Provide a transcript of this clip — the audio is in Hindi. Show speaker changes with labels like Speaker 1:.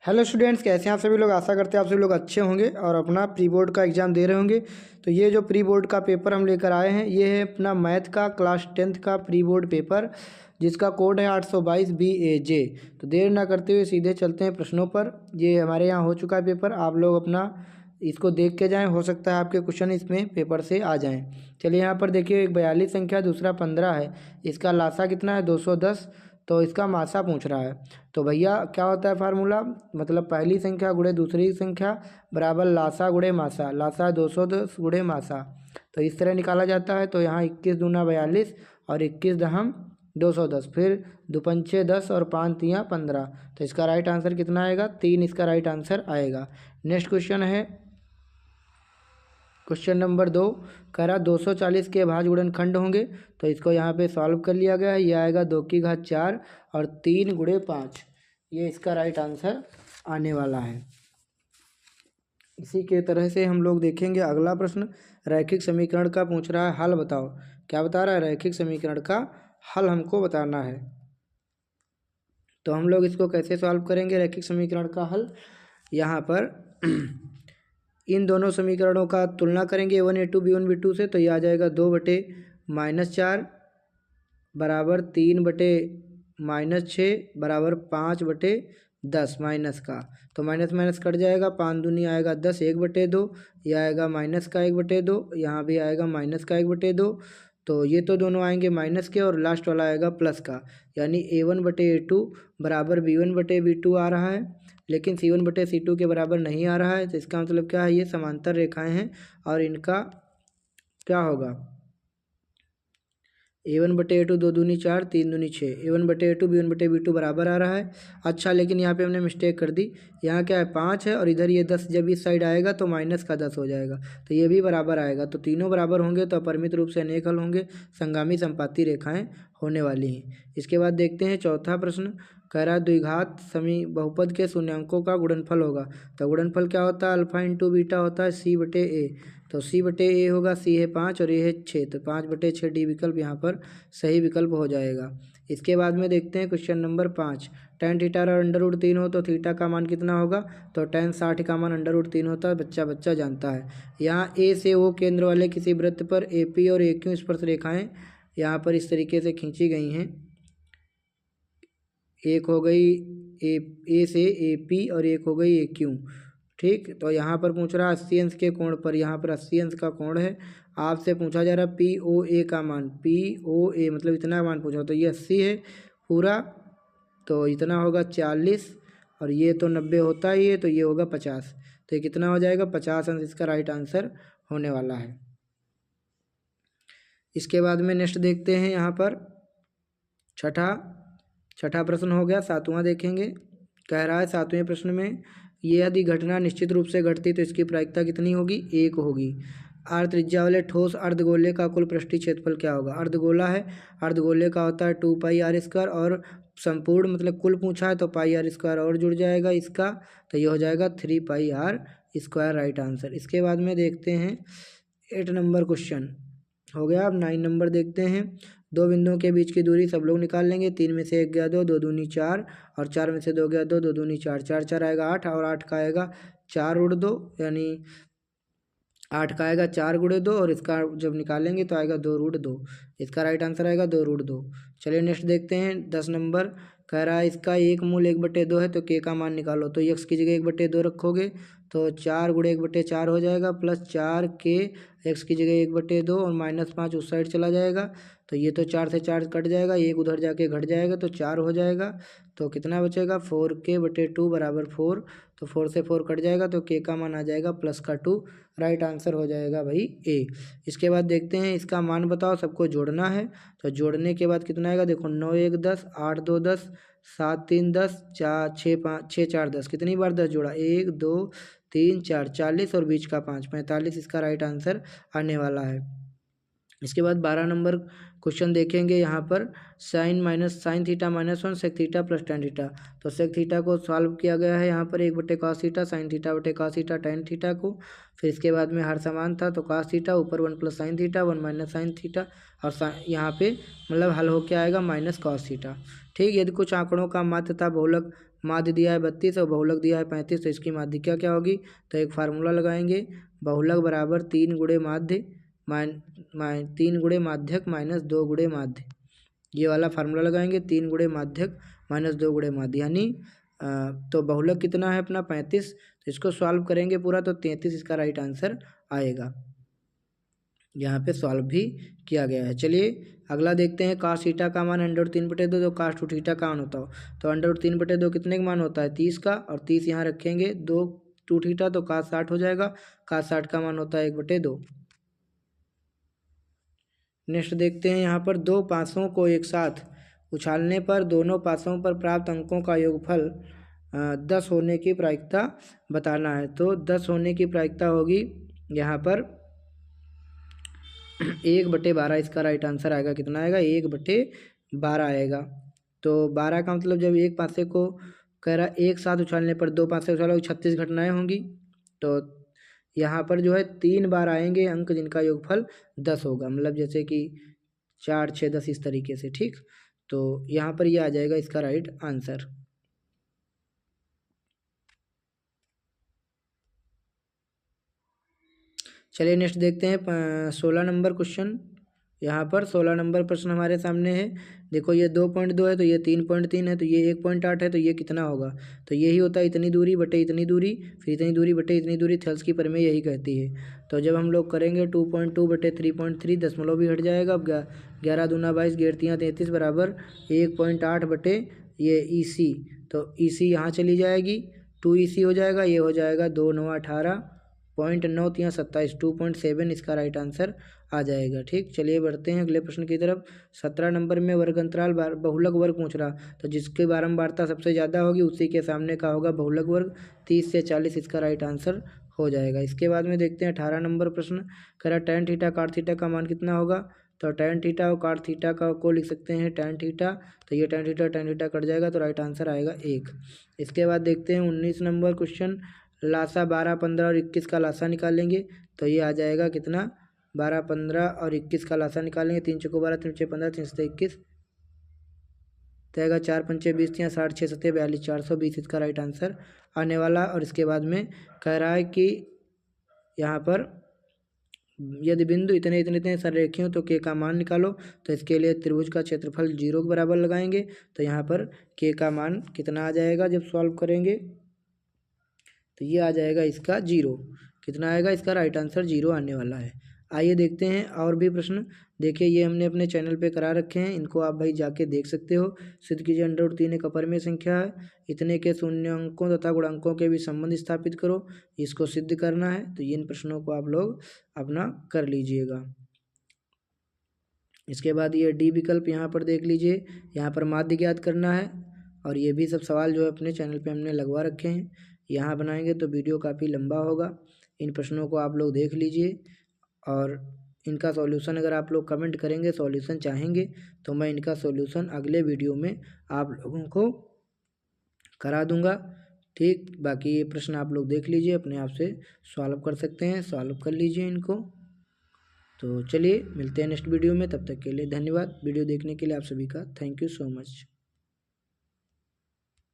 Speaker 1: हेलो स्टूडेंट्स, कैसे हैं आप सभी लोग। आशा करते हैं आप सभी लोग अच्छे होंगे और अपना प्री बोर्ड का एग्ज़ाम दे रहे होंगे। तो ये जो प्री बोर्ड का पेपर हम लेकर आए हैं ये है अपना मैथ का क्लास 10th का प्री बोर्ड पेपर, जिसका कोड है 822 BAJ। तो देर ना करते हुए सीधे चलते हैं प्रश्नों पर। ये हमारे यहाँ हो चुका है पेपर, आप लोग अपना इसको देख के जाएँ, हो सकता है आपके क्वेश्चन इसमें पेपर से आ जाएँ। चलिए यहाँ पर देखिए, एक 42 संख्या, दूसरा 15 है, इसका लासा कितना है 210, तो इसका मासा पूछ रहा है। तो भैया क्या होता है फार्मूला, मतलब पहली संख्या गुणे दूसरी संख्या बराबर लासा गुणे मासा। लासा 210 गुणे मासा, तो इस तरह निकाला जाता है। तो यहाँ 21 दूना 42 और 21 दहम 210, फिर दुपंचे 10 और 5 तियाँ 15। तो इसका राइट आंसर कितना आएगा, 3 इसका राइट आंसर आएगा। नेक्स्ट क्वेश्चन है क्वेश्चन नंबर 2, कह रहा 240 के भाज्य गुणनखंड होंगे। तो इसको यहाँ पे सॉल्व कर लिया गया है। ये आएगा 2 की घात 4 और 3 गुणे 5, ये इसका राइट आंसर आने वाला है। इसी के तरह से हम लोग देखेंगे अगला प्रश्न। रैखिक समीकरण का पूछ रहा है, हल बताओ। क्या बता रहा है, रैखिक समीकरण का हल हमको बताना है। तो हम लोग इसको कैसे सॉल्व करेंगे रैखिक समीकरण का हल, यहाँ पर इन दोनों समीकरणों का तुलना करेंगे A1 A2 B1 B2 से। तो ये आ जाएगा 2/-4 बराबर 3/-6 बराबर 5/10 माइनस का। तो माइनस माइनस कट जाएगा, 5 दूनी आएगा 10, 1/2, यह आएगा माइनस का 1/2, यहाँ भी आएगा माइनस का 1/2। तो ये तो दोनों आएंगे माइनस के, और लास्ट वाला आएगा प्लस का। यानी A1/A2 बराबर B1/B2 आ रहा है, लेकिन C1/C2 के बराबर नहीं आ रहा है। तो इसका मतलब क्या है, ये समांतर रेखाएं हैं और इनका क्या होगा, A1/A2 2 दूनी 4 3 दूनी 6, A1/A2 B1/B2 बराबर आ रहा है। अच्छा, लेकिन यहाँ पे हमने मिस्टेक कर दी। यहाँ क्या है 5 है और इधर ये 10, जब इस साइड आएगा तो माइनस का 10 हो जाएगा, तो ये भी बराबर आएगा। तो तीनों बराबर होंगे तो अपरिमित रूप से अनेक हल होंगे, संगामी संपाती रेखाएं होने वाली हैं। इसके बाद देखते हैं चौथा प्रश्न। कह रहा द्विघात समी बहुपद के शून्यांकों का गुणनफल होगा। तो गुणनफल क्या होता है, अल्फा इंटू बीटा होता है C/A। तो C/A होगा, C है 5 और ये है 6, तो 5/6 D विकल्प यहाँ पर सही विकल्प हो जाएगा। इसके बाद में देखते हैं क्वेश्चन नंबर 5। tan थीटा और √3 हो तो थीटा का मान कितना होगा। तो tan 60 का मान √3 होता है, बच्चा जानता है। यहाँ A से O केंद्र वाले किसी वृत्त पर AP और AQ स्पर्श रेखाएं यहाँ पर इस तरीके से खींची गई हैं। एक हो गई A से AP और एक हो गई AQ, ठीक। तो यहाँ पर पूछ रहा है 80 अंश के कोण पर, यहाँ पर 80 अंश का कोण है। आपसे पूछा जा रहा है POA का मान, POA मतलब इतना मान पूछा, तो ये 80 है पूरा, तो इतना होगा 40, और ये तो 90 होता ही है, तो ये होगा 50। तो ये कितना हो जाएगा, 50 अंश इसका राइट आंसर होने वाला है। इसके बाद में नेक्स्ट देखते हैं, यहाँ पर छठा प्रश्न हो गया। सातवां देखेंगे। कह रहा है 7वें प्रश्न में, ये यदि घटना निश्चित रूप से घटती तो इसकी प्रायिकता कितनी होगी, 1 होगी। आर त्रिज्या वाले ठोस अर्धगोले का कुल पृष्ठीय क्षेत्रफल क्या होगा। अर्धगोला है, अर्धगोले का होता है 2πr², और संपूर्ण मतलब कुल पूछा है तो πr² और जुड़ जाएगा इसका, तो ये हो जाएगा 3πr², राइट आंसर। इसके बाद में देखते हैं 8 नंबर क्वेश्चन हो गया। अब 9 नंबर देखते हैं। दो बिंदुओं के बीच की दूरी सब लोग निकाल लेंगे। 3 में से 1 गया 2, 2 दूनी 4, और 4 में से 2 गया 2, 2 दूनी 4, 4 4 आएगा 8, और 8 का आएगा 4√2, यानी 8 का आएगा 4×2, और इसका जब निकालेंगे तो आएगा 2√2, इसका राइट आंसर आएगा 2√2। चलिए नेक्स्ट देखते हैं 10 नंबर। कह रहा है इसका एक मूल 1/2 है तो k का मान निकालो। तो x की जगह 1/2 रखोगे तो 4 × 1/4 हो जाएगा, प्लस 4k, x की जगह 1/2 और -5 उस साइड चला जाएगा, तो ये तो 4 से 4 कट जाएगा, एक उधर जाके घट जाएगा तो 4 हो जाएगा। तो कितना बचेगा, 4k/2 बराबर 4, तो 4 से 4 कट जाएगा तो k का मान आ जाएगा +2, राइट आंसर हो जाएगा भाई A। इसके बाद देखते हैं इसका मान बताओ, सबको जोड़ना है। तो जोड़ने के बाद कितना आएगा, देखो 9 1 10, 8 2 10, 7 3 10, 4 6 5 6 4 10, कितनी बार 10 जोड़ा, 1 2 3 4, 40, और बीच का 5, 45 इसका राइट आंसर आने वाला है। इसके बाद 12 नंबर क्वेश्चन देखेंगे। यहाँ पर sin theta -1 sec theta plus tan theta. तो sec थीटा को सॉल्व किया गया है यहाँ पर 1/cos थीटा, sin थीटा बटे cos थीटा tan थीटा को। फिर इसके बाद में हर समान था तो cos थीटा ऊपर 1 + sin थीटा 1 - sin थीटा, और यहाँ पे मतलब हल होके आएगा -cos थीटा, ठीक। यदि कुछ आंकड़ों का मात्रा बहुलक माध्य दिया है 32 और बहुलक दिया है 35, तो इसकी माध्यिका क्या होगी? तो एक फार्मूला लगाएंगे, बहुलक बराबर 3 गुणे माध्य 3 गुणे माध्यक माइनस 2 गुणे माध्य, ये वाला फार्मूला लगाएंगे, 3 गुणे माध्यक माइनस 2 गुणे माध्य, यानी तो बहुलक कितना है अपना 35, तो इसको सॉल्व करेंगे पूरा तो 33 इसका राइट आंसर आएगा। यहाँ पे सॉल्व भी किया गया है। चलिए अगला देखते हैं, कास थीटा का मान √3/2, तो कास 2 थीटा का मान होता हो तो √3/2 कितने का मान होता है? 30 का, और 30 यहाँ रखेंगे 2 थीटा तो कास 60 हो जाएगा, कास 60 का मान होता है 1/2। नेक्स्ट देखते हैं, यहाँ पर दो पासों को एक साथ उछालने पर दोनों पासों पर प्राप्त अंकों का योगफल 10 होने की प्रायिकता बताना है। तो 10 होने की प्रायिकता होगी यहाँ पर 1/12, इसका राइट आंसर आएगा। कितना आएगा? 1/12 आएगा। तो 12 का मतलब जब एक पासे को कह रहा एक साथ उछालने पर दो पासे उछालो 36 घटनाएं होंगी, तो यहाँ पर जो है 3 बार आएंगे अंक जिनका योगफल 10 होगा, मतलब जैसे कि 4, 6, 10 इस तरीके से, ठीक। तो यहाँ पर ये आ जाएगा इसका राइट आंसर। चलिए नेक्स्ट देखते हैं 16 नंबर क्वेश्चन। यहाँ पर 16 नंबर प्रश्न हमारे सामने है। देखो ये 2.2 है तो ये 3.3 है तो ये 1.8 है तो ये कितना होगा? तो यही होता है इतनी दूरी बटे इतनी दूरी, फिर इतनी दूरी बटे इतनी दूरी, थेल्स की प्रमेय यही कहती है। तो जब हम लोग करेंगे 2.2 बटे 3.3, दशमलव भी हट जाएगा। अब 11 दूना 22, 11 33 बराबर 1.8 बटे ये EC, तो EC यहाँ चली जाएगी, 2EC हो जाएगा, ये हो जाएगा 2 9 18 0.9 3 27, 2.7 इसका राइट आंसर आ जाएगा, ठीक। चलिए बढ़ते हैं अगले प्रश्न की तरफ। 17 नंबर में वर्ग अंतराल बहुलक वर्ग पूछ रहा, तो जिसकी बारंबारता सबसे ज़्यादा होगी उसी के सामने का होगा बहुलक वर्ग, 30 से 40 इसका राइट आंसर हो जाएगा। इसके बाद में देखते हैं 18 नंबर प्रश्न, कह रहा tan थीटा cot थीटा का मान कितना होगा? तो tan थीटा और cot थीटा का को लिख सकते हैं tan थीटा, तो ये tan थीटा कट जाएगा तो राइट आंसर आएगा 1। इसके बाद देखते हैं 19 नंबर क्वेश्चन, लासा 12, 15 और 21 का लासा निकालेंगे, तो ये आ जाएगा कितना? 12, 15 और 21 का लासा निकालेंगे, 3 चौको 12, 3 6 15, 3 7 21, तो आएगा 4 पंचे 20, 3 60, 6 7 42, 420 इसका राइट आंसर आने वाला। और इसके बाद में कह रहा है कि यहाँ पर यदि बिंदु इतने इतने इतने सररेखीय हो तो के का मान निकालो, तो इसके लिए त्रिभुज का क्षेत्रफल 0 के बराबर लगाएंगे, तो यहाँ पर के का मान कितना आ जाएगा जब सॉल्व करेंगे? तो ये आ जाएगा इसका 0। कितना आएगा? इसका राइट आंसर 0 आने वाला है। आइए देखते हैं और भी प्रश्न। देखिए ये हमने अपने चैनल पे करा रखे हैं, इनको आप भाई जाके देख सकते हो। सिद्ध कीजिए √3 एक अपरिमेय संख्या है, इतने के शून्य अंकों तथा गुणांकों के भी संबंध स्थापित करो, इसको सिद्ध करना है। तो इन प्रश्नों को आप लोग अपना कर लीजिएगा। इसके बाद ये डी विकल्प यहाँ पर देख लीजिए, यहाँ पर माध्य ज्ञात करना है, और ये भी सब सवाल जो है अपने चैनल पे हमने लगवा रखे हैं। यहाँ बनाएंगे तो वीडियो काफ़ी लंबा होगा, इन प्रश्नों को आप लोग देख लीजिए, और इनका सॉल्यूशन अगर आप लोग कमेंट करेंगे, सॉल्यूशन चाहेंगे, तो मैं इनका सॉल्यूशन अगले वीडियो में आप लोगों को करा दूंगा, ठीक। बाकी ये प्रश्न आप लोग देख लीजिए, अपने आप से सॉल्व कर सकते हैं, सॉल्व कर लीजिए इनको। तो चलिए मिलते हैं नेक्स्ट वीडियो में, तब तक के लिए धन्यवाद। वीडियो देखने के लिए आप सभी का थैंक यू सो मच।